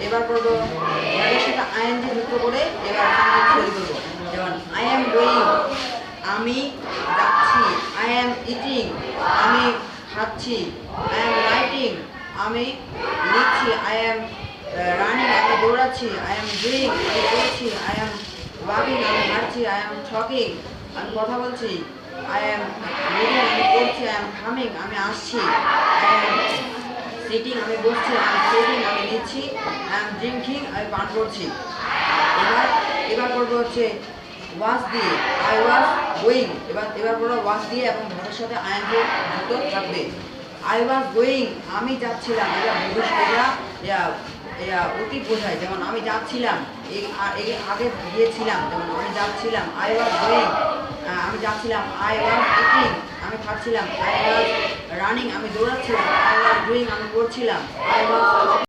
এবার করবো এর সাথে আইএনজি যুক্ত করে এবার সেন্টেন্স তৈরি করবো। যেমন আই এম গোয়িং, আমি যাচ্ছি। আই এম ইটিং, আমি খাচ্ছি। আই এম রাইটিং, আমি লিখছি। আই এম রানিং, আমি দৌড়াচ্ছি। আই এম ডুইং, আমি করছি। আই এম ওয়াকিং, আমি হাঁটছি। আই এম টকিং, আমি কথা বলছি। আই এম রিডিং, আমি পড়ছি। আই এম কামিং, আমি আসছি। আই এম সিটিং, আমি বসছি। আই এম সিটিং, আমি নিচ্ছি। আই এম ড্রিঙ্কিং, আমি পান করছি। এবার এবার করবো হচ্ছে ওয়াজ দিয়ে। আই ওয়াজ গোয়িং, এবার করবো ওয়াজ দিয়ে এবং ভাষার সাথে আইএনজি যুক্ত থাকবে। আই ওয়াজ গোয়িং, আমি যাচ্ছিলাম। এটা অতীত বোঝায়। যেমন আমি যাচ্ছিলাম, আগে গিয়েছিলাম। যেমন আমি যাচ্ছিলাম। আই ওয়াজ গোয়িং, আমি যাচ্ছিলাম। আই ওয়াজ ইটিং, আমি খাচ্ছিলাম। আই ওয়াজ রানিং, আমি দৌড়াচ্ছিলাম। আই ওয়াজ ডুইং, আমি করছিলাম। I was